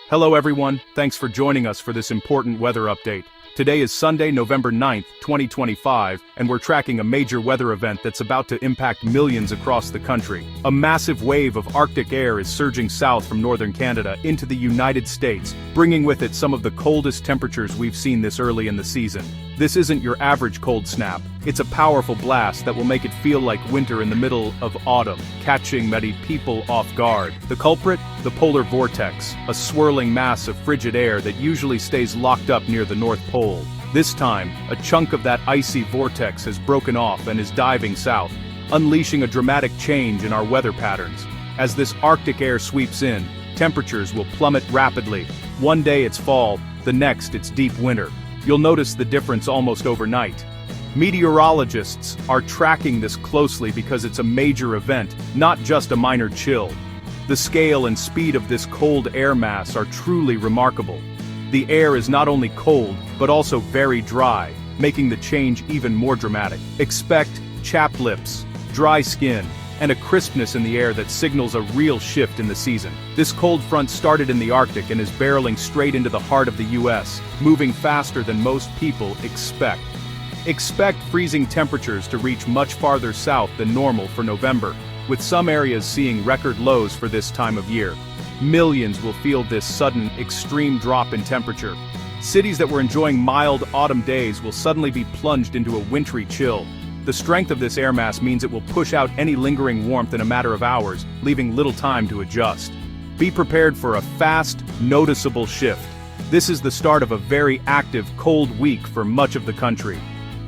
Hello everyone, thanks for joining us for this important weather update. Today is Sunday, November 9th, 2025, and we're tracking a major weather event that's about to impact millions across the country. A massive wave of Arctic air is surging south from northern Canada into the United States, bringing with it some of the coldest temperatures we've seen this early in the season. This isn't your average cold snap. It's a powerful blast that will make it feel like winter in the middle of autumn, catching many people off guard. The culprit? The polar vortex, a swirling mass of frigid air that usually stays locked up near the North Pole. This time, a chunk of that icy vortex has broken off and is diving south, unleashing a dramatic change in our weather patterns. As this Arctic air sweeps in, temperatures will plummet rapidly. One day it's fall, the next it's deep winter. You'll notice the difference almost overnight. Meteorologists are tracking this closely because it's a major event, not just a minor chill. The scale and speed of this cold air mass are truly remarkable. The air is not only cold, but also very dry, making the change even more dramatic. Expect chapped lips, dry skin, and a crispness in the air that signals a real shift in the season. This cold front started in the Arctic and is barreling straight into the heart of the US, moving faster than most people expect. Expect freezing temperatures to reach much farther south than normal for November, with some areas seeing record lows for this time of year. Millions will feel this sudden, extreme drop in temperature. Cities that were enjoying mild autumn days will suddenly be plunged into a wintry chill. The strength of this air mass means it will push out any lingering warmth in a matter of hours, leaving little time to adjust. Be prepared for a fast, noticeable shift. This is the start of a very active, cold week for much of the country.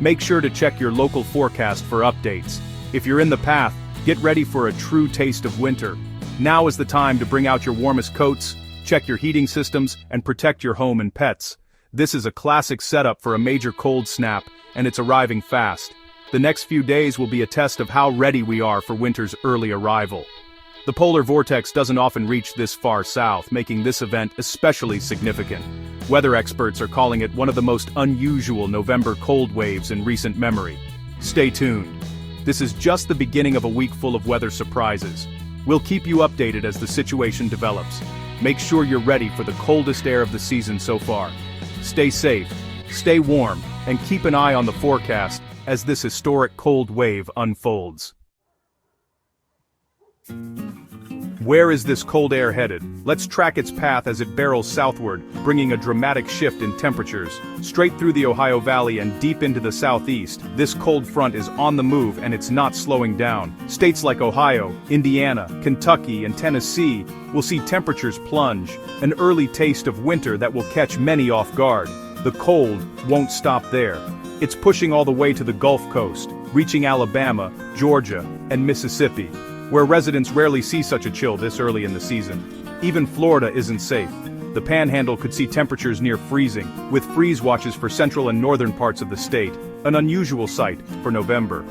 Make sure to check your local forecast for updates. If you're in the path, get ready for a true taste of winter. Now is the time to bring out your warmest coats, check your heating systems, and protect your home and pets. This is a classic setup for a major cold snap, and it's arriving fast. The next few days will be a test of how ready we are for winter's early arrival. The polar vortex doesn't often reach this far south, making this event especially significant. Weather experts are calling it one of the most unusual November cold waves in recent memory. Stay tuned. This is just the beginning of a week full of weather surprises. We'll keep you updated as the situation develops. Make sure you're ready for the coldest air of the season so far. Stay safe, stay warm, and keep an eye on the forecast as this historic cold wave unfolds. Where is this cold air headed? Let's track its path as it barrels southward, bringing a dramatic shift in temperatures. Straight through the Ohio Valley and deep into the southeast, this cold front is on the move and it's not slowing down. States like Ohio, Indiana, Kentucky, and Tennessee will see temperatures plunge, an early taste of winter that will catch many off guard. The cold won't stop there. It's pushing all the way to the Gulf Coast, reaching Alabama, Georgia, and Mississippi, where residents rarely see such a chill this early in the season. Even Florida isn't safe. The Panhandle could see temperatures near freezing, with freeze watches for central and northern parts of the state, an unusual sight for November.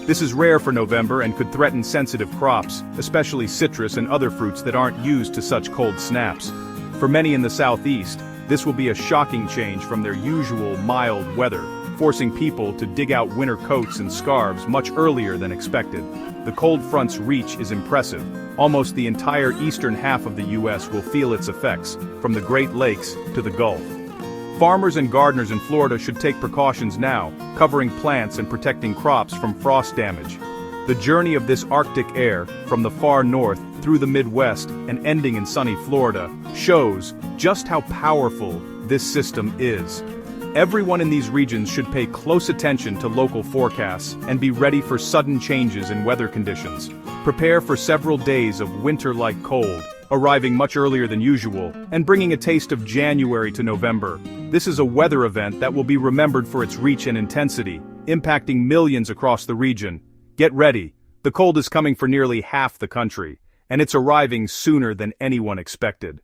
This is rare for November and could threaten sensitive crops, especially citrus and other fruits that aren't used to such cold snaps. For many in the southeast, this will be a shocking change from their usual mild weather, forcing people to dig out winter coats and scarves much earlier than expected. The cold front's reach is impressive. Almost the entire eastern half of the U.S. will feel its effects, from the Great Lakes to the Gulf. Farmers and gardeners in Florida should take precautions now, covering plants and protecting crops from frost damage. The journey of this Arctic air, from the far north through the Midwest and ending in sunny Florida, shows just how powerful this system is. Everyone in these regions should pay close attention to local forecasts and be ready for sudden changes in weather conditions. Prepare for several days of winter-like cold, arriving much earlier than usual, and bringing a taste of January to November. This is a weather event that will be remembered for its reach and intensity, impacting millions across the region. Get ready. The cold is coming for nearly half the country, and it's arriving sooner than anyone expected.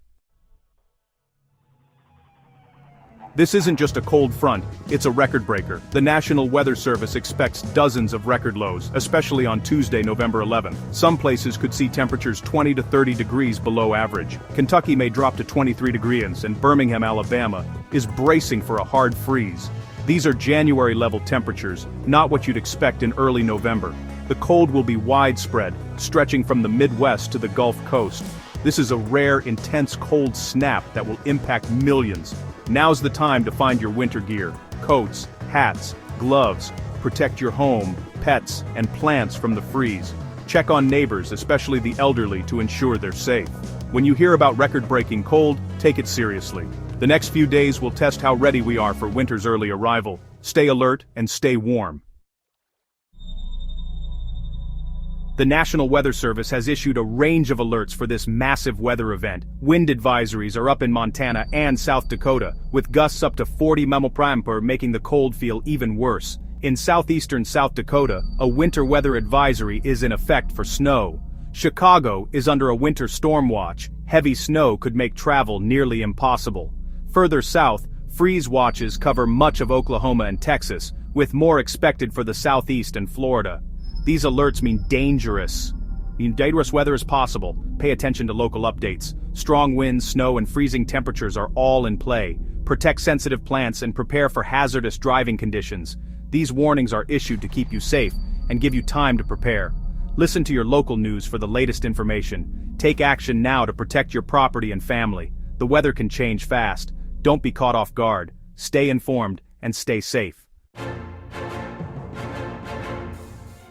This isn't just a cold front, it's a record breaker. The National Weather Service expects dozens of record lows, especially on Tuesday, November 11th. Some places could see temperatures 20 to 30 degrees below average. Kentucky may drop to 23 degrees, and Birmingham, Alabama, is bracing for a hard freeze. These are January-level temperatures, not what you'd expect in early November. The cold will be widespread, stretching from the Midwest to the Gulf Coast. This is a rare, intense cold snap that will impact millions. Now's the time to find your winter gear: coats, hats, gloves. Protect your home, pets, and plants from the freeze. Check on neighbors, especially the elderly, to ensure they're safe. When you hear about record-breaking cold, take it seriously. The next few days will test how ready we are for winter's early arrival. Stay alert and stay warm. The National Weather Service has issued a range of alerts for this massive weather event. Wind advisories are up in Montana and South Dakota, with gusts up to 40 mph making the cold feel even worse. In southeastern South Dakota, a winter weather advisory is in effect for snow. Chicago is under a winter storm watch. Heavy snow could make travel nearly impossible. Further south, freeze watches cover much of Oklahoma and Texas, with more expected for the southeast and Florida. These alerts mean dangerous weather is possible. Pay attention to local updates. Strong winds, snow, and freezing temperatures are all in play. Protect sensitive plants and prepare for hazardous driving conditions. These warnings are issued to keep you safe and give you time to prepare. Listen to your local news for the latest information. Take action now to protect your property and family. The weather can change fast. Don't be caught off guard. Stay informed and stay safe.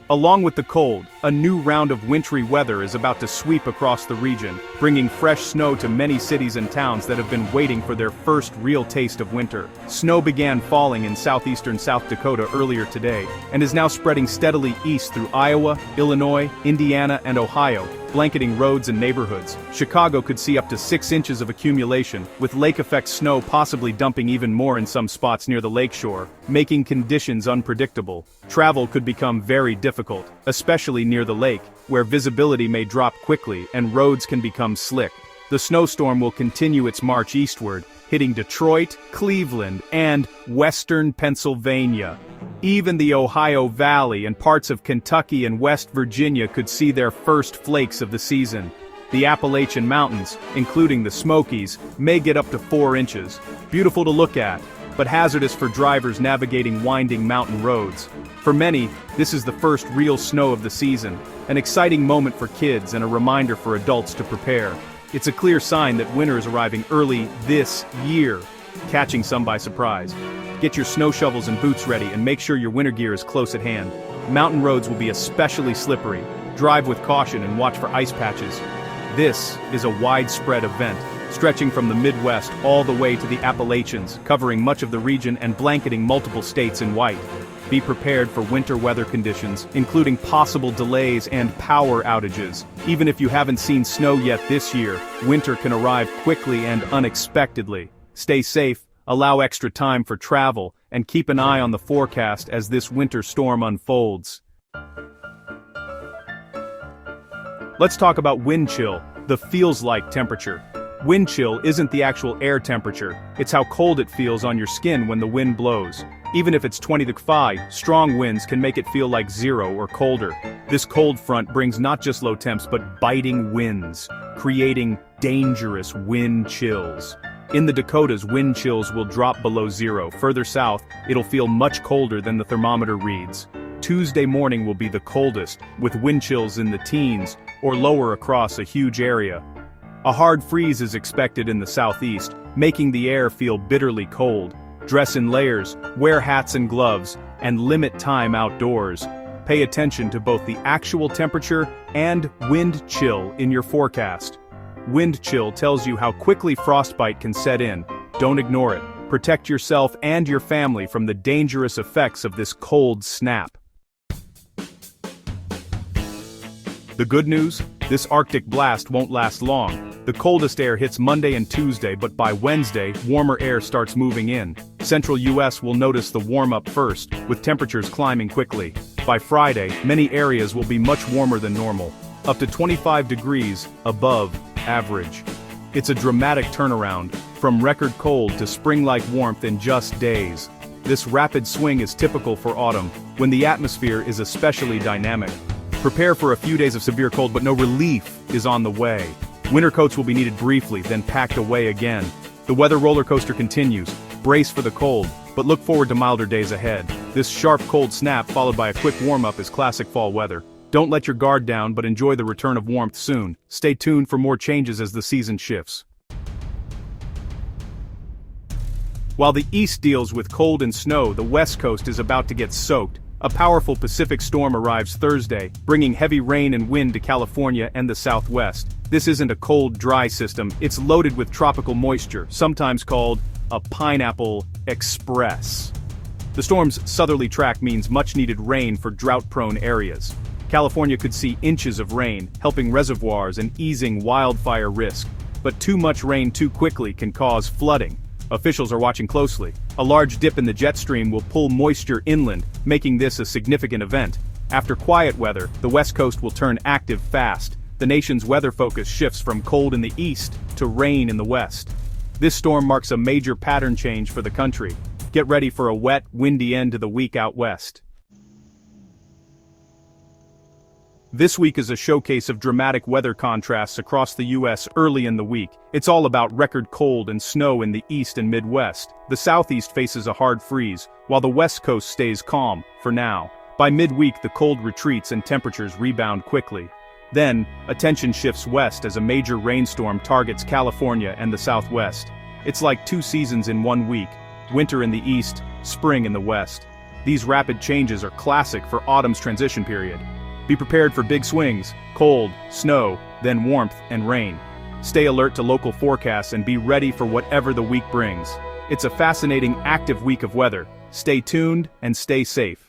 Along with the cold, a new round of wintry weather is about to sweep across the region, bringing fresh snow to many cities and towns that have been waiting for their first real taste of winter. Snow began falling in southeastern South Dakota earlier today, and is now spreading steadily east through Iowa, Illinois, Indiana, and Ohio, blanketing roads and neighborhoods. Chicago could see up to 6 inches of accumulation, with lake-effect snow possibly dumping even more in some spots near the lakeshore, making conditions unpredictable. Travel could become very difficult, especially near the lake, where visibility may drop quickly and roads can become slick. The snowstorm will continue its march eastward, hitting Detroit, Cleveland, and western Pennsylvania. Even the Ohio Valley and parts of Kentucky and West Virginia could see their first flakes of the season. The Appalachian Mountains, including the Smokies, may get up to 4 inches. Beautiful to look at, but hazardous for drivers navigating winding mountain roads. For many, this is the first real snow of the season, an exciting moment for kids and a reminder for adults to prepare. It's a clear sign that winter is arriving early this year, catching some by surprise. Get your snow shovels and boots ready and make sure your winter gear is close at hand. Mountain roads will be especially slippery. Drive with caution and watch for ice patches. This is a widespread event, stretching from the Midwest all the way to the Appalachians, covering much of the region and blanketing multiple states in white. Be prepared for winter weather conditions, including possible delays and power outages. Even if you haven't seen snow yet this year, winter can arrive quickly and unexpectedly. Stay safe, allow extra time for travel, and keep an eye on the forecast as this winter storm unfolds. Let's talk about wind chill, the feels-like temperature. Wind chill isn't the actual air temperature, it's how cold it feels on your skin when the wind blows. Even if it's 20 degrees, strong winds can make it feel like 0 or colder. This cold front brings not just low temps but biting winds, creating dangerous wind chills. In the Dakotas, wind chills will drop below 0. Further south, it'll feel much colder than the thermometer reads. Tuesday morning will be the coldest, with wind chills in the teens or lower across a huge area. A hard freeze is expected in the southeast, making the air feel bitterly cold. Dress in layers, wear hats and gloves, and limit time outdoors. Pay attention to both the actual temperature and wind chill in your forecast. Wind chill tells you how quickly frostbite can set in. Don't ignore it. Protect yourself and your family from the dangerous effects of this cold snap. The good news? This Arctic blast won't last long. The coldest air hits Monday and Tuesday, but by Wednesday, warmer air starts moving in. Central US will notice the warm-up first, with temperatures climbing quickly. By Friday, many areas will be much warmer than normal, up to 25 degrees above average. It's a dramatic turnaround, from record cold to spring-like warmth in just days. This rapid swing is typical for autumn, when the atmosphere is especially dynamic. Prepare for a few days of severe cold, but no relief is on the way. Winter coats will be needed briefly, then packed away again. The weather roller coaster continues. Brace for the cold, but look forward to milder days ahead. This sharp cold snap followed by a quick warm-up is classic fall weather. Don't let your guard down, but enjoy the return of warmth soon. Stay tuned for more changes as the season shifts. While the East deals with cold and snow, the West Coast is about to get soaked. A powerful Pacific storm arrives Thursday, bringing heavy rain and wind to California and the Southwest. This isn't a cold, dry system, it's loaded with tropical moisture, sometimes called a pineapple express. The storm's southerly track means much-needed rain for drought-prone areas. California could see inches of rain, helping reservoirs and easing wildfire risk. But too much rain too quickly can cause flooding. Officials are watching closely. A large dip in the jet stream will pull moisture inland, making this a significant event. After quiet weather, the West Coast will turn active fast. The nation's weather focus shifts from cold in the east to rain in the west. This storm marks a major pattern change for the country. Get ready for a wet, windy end to the week out west. This week is a showcase of dramatic weather contrasts across the U.S. early in the week. It's all about record cold and snow in the east and Midwest. The Southeast faces a hard freeze, while the West Coast stays calm, for now. By midweek, the cold retreats and temperatures rebound quickly. Then, attention shifts west as a major rainstorm targets California and the Southwest. It's like two seasons in 1 week: winter in the east, spring in the west. These rapid changes are classic for autumn's transition period. Be prepared for big swings: cold, snow, then warmth and rain. Stay alert to local forecasts and be ready for whatever the week brings. It's a fascinating, active week of weather. Stay tuned and stay safe.